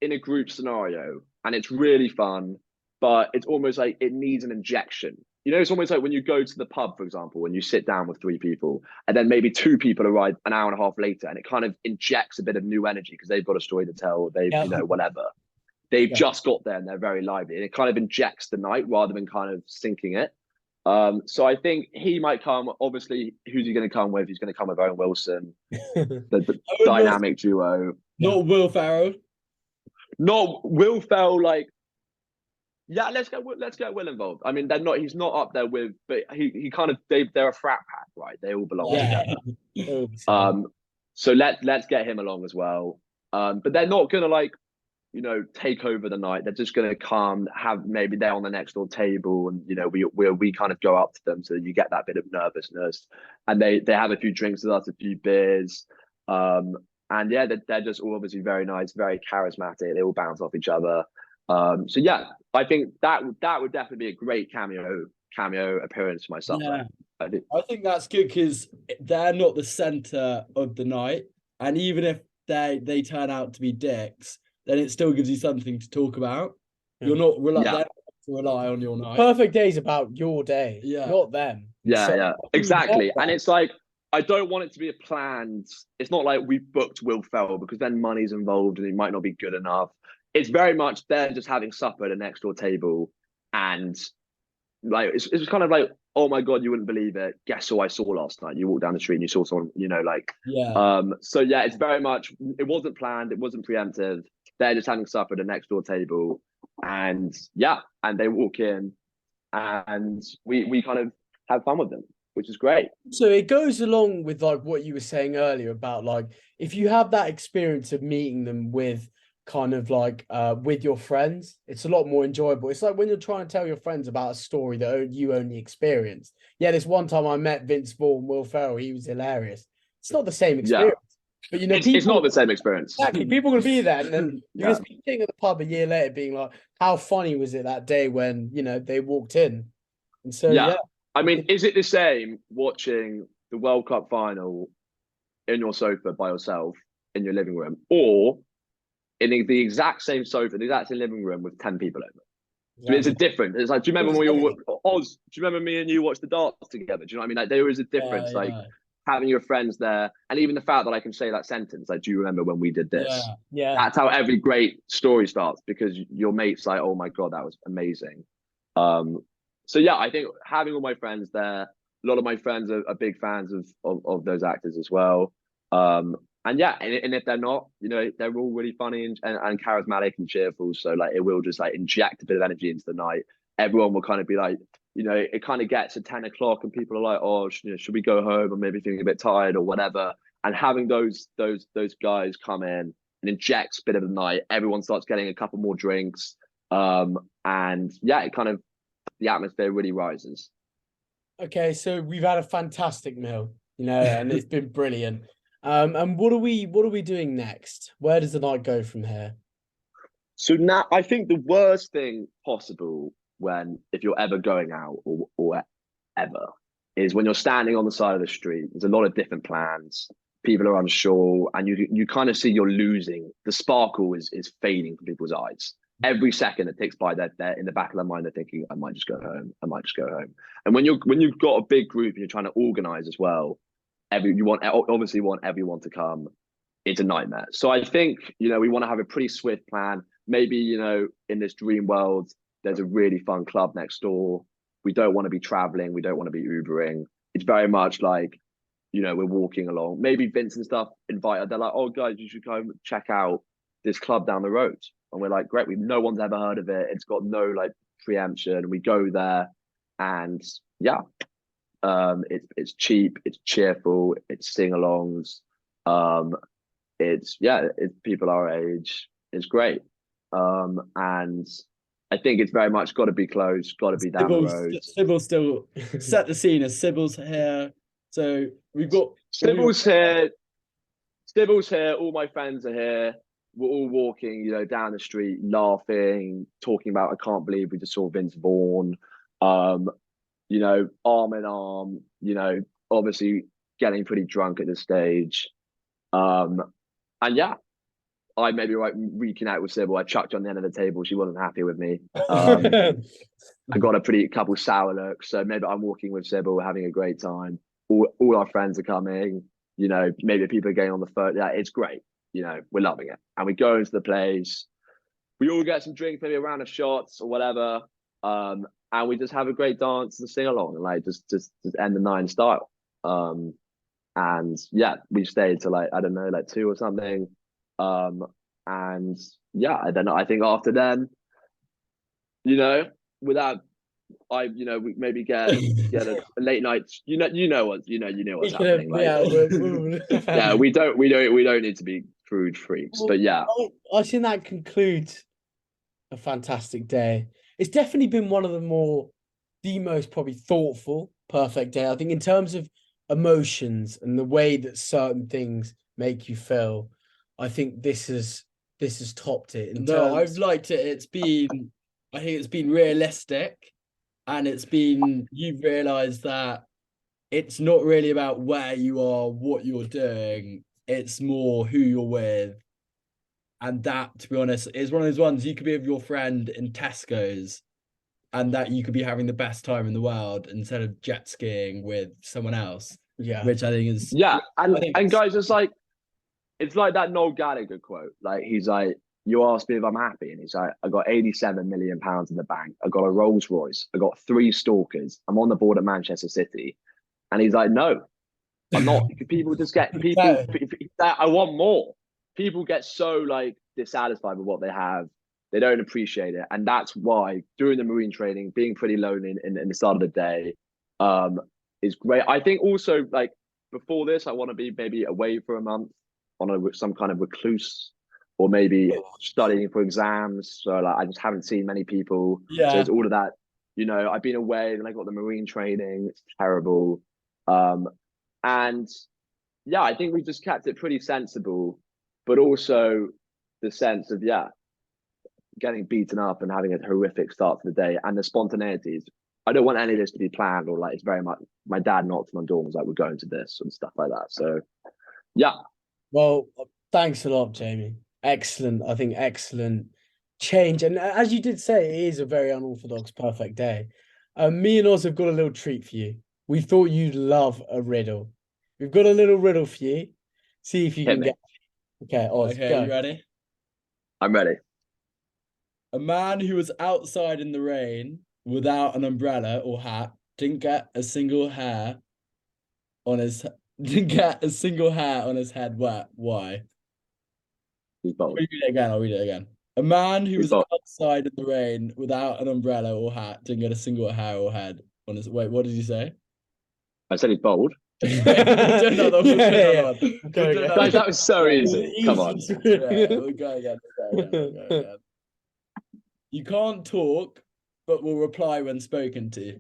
in a group scenario and it's really fun, but it's almost like it needs an injection. It's almost like when you go to the pub, for example, and you sit down with 3 people, and then maybe 2 people arrive an hour and a half later, and it kind of injects a bit of new energy because they've got a story to tell. They've, Yeah. whatever. They've Yeah. just got there and they're very lively, and it kind of injects the night rather than kind of sinking it. So I think he might come. Obviously, who's he going to come with? He's going to come with Owen Wilson, the dynamic duo. not Will Ferrell. Not Will Ferrell. Like, yeah, let's get Will involved. I mean, he's not up there with, but he kind of they're a frat pack, right? They all belong together. So let's get him along as well. But they're not gonna take over the night. They're just gonna come, maybe they're on the next door table, and we kind of go up to them, so you get that bit of nervousness, and they have a few drinks with us, a few beers, and yeah, they're just all obviously very nice, very charismatic. They all bounce off each other. So yeah, I think that would definitely be a great cameo appearance for my supper. Yeah. I think that's good because they're not the center of the night, and even if they turn out to be dicks, then it still gives you something to talk about. You're not to rely on your night. Perfect day is about your day, not them. Yeah, exactly. And it's like, I don't want it to be a planned. It's not like we've booked Will Ferrell, because then money's involved and it might not be good enough. It's very much they're just having supper at a next door table, and like it's kind of like, oh my god, you wouldn't believe it. Guess who I saw last night? You walked down the street and you saw someone, So yeah, it's very much, it wasn't planned, it wasn't preemptive. They're just having supper at a next door table, and they walk in, and we kind of have fun with them, which is great. So it goes along with like what you were saying earlier about like, if you have that experience of meeting them with kind of like with your friends, it's a lot more enjoyable. It's like when you're trying to tell your friends about a story that you only experienced. Yeah, this one time I met Vince Vaughn, Will Ferrell, he was hilarious. It's not the same experience. But it's not the same experience. Exactly. People are gonna be there, and then you're gonna be sitting at the pub a year later being like, how funny was it that day when they walked in? And so I mean, is it the same watching the World Cup final in your sofa by yourself in your living room, or in the exact same sofa, the exact same living room with 10 people over? It's a Exactly. different. It's like, do you remember when we all Oz? Do you remember me and you watched the darts together? Do you know what I mean? Like there is a Yeah, difference. Like yeah, having your friends there, and even the fact that I can say that sentence, like, do you remember when we did this? yeah. Yeah. That's how every great story starts because your mate's like, oh my god, that was amazing. Um, so yeah, I think having all my friends there, a lot of my friends are big fans of those actors as well. And yeah, and if they're not, you know, they're all really funny and charismatic and cheerful. So like, it will just like inject a bit of energy into the night. Everyone will kind of be like, you know, it kind of gets to 10 o'clock and people are like, oh, should we go home? Or maybe feeling a bit tired or whatever. And having those guys come in and injects a bit of the night, everyone starts getting a couple more drinks. And yeah, it kind of the atmosphere really rises. Okay, so we've had a fantastic meal, you know, and it's been brilliant. And what are we doing next? Where does the night go from here? So now I think the worst thing possible when if you're ever going out or ever is when you're standing on the side of the street. There's a lot of different plans. People are unsure, and you kind of see you're losing. The sparkle is fading from people's eyes. Every second that ticks by, they're in the back of their mind. They're thinking, "I might just go home. I might just go home." And when you've got a big group and you're trying to organize as well, you want obviously want everyone to come. It's a nightmare. So I think, you know, we want to have a pretty swift plan. Maybe, you know, in this dream world, there's a really fun club next door. We don't want to be traveling. We don't want to be Ubering. It's very much like, you know, we're walking along. Maybe Vince and stuff invite. They're like, oh, guys, you should go check out this club down the road. And we're like, great. No one's ever heard of it. It's got no like preemption. We go there, and yeah, it's cheap. It's cheerful. It's sing-alongs. Um, it's people our age. It's great. And I think it's very much got to be close, got to be down the road. Sybil's still set the scene as Sybil's here. So we've got Sybil's here. Sybil's here. All my friends are here. We're all walking, you know, down the street, laughing, talking about. I can't believe we just saw Vince Vaughn. You know, arm in arm. You know, obviously getting pretty drunk at this stage. And yeah, I maybe like reconnect with Sybil. I chucked her on the end of the table. She wasn't happy with me. I got a couple sour looks. So maybe I'm walking with Sybil, having a great time. All our friends are coming. You know, maybe people are getting on the phone. Yeah, it's great. You know, we're loving it. And we go into the place. We all get some drinks, maybe a round of shots or whatever. And we just have a great dance and sing along and like just end the night in style. And yeah, we stayed to like, I don't know, like 2 or something. And yeah, I think after then, you know, without you know, we maybe get a late night. You know what's happening. Like, yeah, we don't need to be crude freaks, but yeah. I think that concludes a fantastic day. It's definitely been one of the most probably thoughtful, perfect day. I think in terms of emotions and the way that certain things make you feel, I think this has topped it. I've liked it. I think it's been realistic, and you've realized that it's not really about where you are, what you're doing. It's more who you're with. And that, to be honest, is one of those ones you could be with your friend in Tesco's, and that you could be having the best time in the world instead of jet skiing with someone else. Yeah. Which I think is and guys, it's like that Noel Gallagher quote. Like he's like, you asked me if I'm happy, and he's like, I got 87 million pounds in the bank. I got a Rolls Royce. I got 3 stalkers. I'm on the board at Manchester City, and he's like, no, I'm not. People just get people. I want more. People get so like dissatisfied with what they have. They don't appreciate it, and that's why during the marine training, being pretty lonely in the start of the day, is great. I think also like before this, I want to be maybe away for a month on some kind of recluse, or maybe studying for exams. So like I just haven't seen many people. Yeah. So it's all of that. You know, I've been away and I got the marine training. It's terrible. And yeah, I think we just kept it pretty sensible, but also the sense of getting beaten up and having a horrific start to the day and the spontaneities. I don't want any of this to be planned or like it's very much my dad knocked on my door and was like, we're going to this and stuff like that. So yeah. Well, thanks a lot, Jamie. Excellent. I think excellent change. And as you did say, it is a very unorthodox perfect day. Me and Oz have got a little treat for you. We thought you'd love a riddle. We've got a little riddle for you. See if you Hit can me. get. Okay, Oz, Okay, go. you ready? I'm ready. A man who was outside in the rain without an umbrella or hat didn't get a single hair on his didn't get a single hair on his head wet. Why? He's bold. Read it again. I'll read it again. A man who He's was bold. outside in the rain without an umbrella or hat didn't get a single hair or head on his. Wait, what did you say? I said he's bold. We'll do another one. We'll do another one. Go We'll do again. another Guys, that was so easy. Come on. Easy. Yeah, we'll go again. We'll go again. We'll go again. You can't talk, but will reply when spoken to.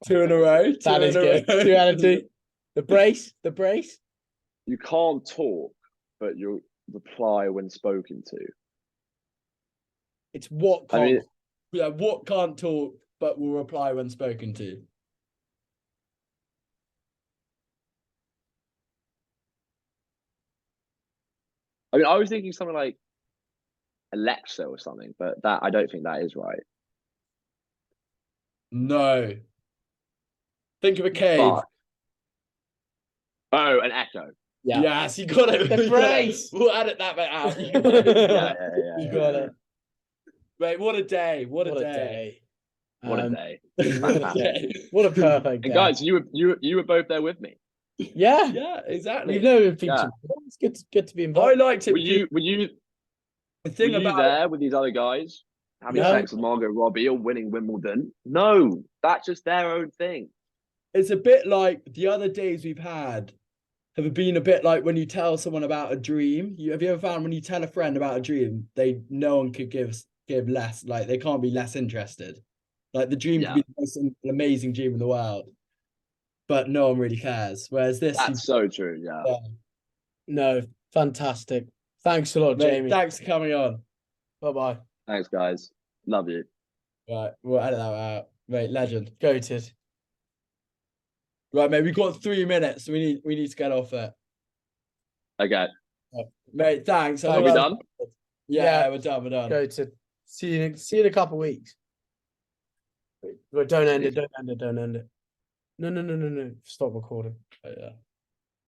Two in a row. That is good. 2 out of 2. The brace. You can't talk, but you reply when spoken to. It's what I can't. mean, Yeah, what can't talk, but will reply when spoken to. I was thinking something like Alexa or something, but that I don't think that is right. No. Think of a cave. Fuck. Oh, an echo. Yeah. Yes, you got it. The You got it. brace. We'll edit that bit out. You got it. You got it. Mate, what a day. What a What a day. day. What a day. What a day. What a perfect day. And guys, you were both there with me. Yeah. Yeah, exactly. We've never been featured Yeah. before. It's good to be I involved. liked it. Were you The thing were you about there with these other guys having No. sex with Margot Robbie or winning Wimbledon? No, that's just their own thing. it's a bit like the other days we've had have been a bit like when you tell someone about a dream. Have you ever found when you tell a friend about a dream, no one could give less, like they can't be less interested. Like the dream could be the most amazing dream in the world, but no one really cares. Whereas this, That's so true. Yeah. No, fantastic. Thanks a lot, mate, Jamie. thanks for coming on. Bye-bye. Thanks, guys. Love you. Right, we'll edit that out. Mate, legend. Goated. Right, mate, we've got 3 minutes. So we need to get off it. Okay. Mate, thanks. Are we done? Yeah, we're done. We're done. Goated. See you in a couple of weeks. Wait, don't end it. Don't end it. No. Stop recording. Oh, yeah.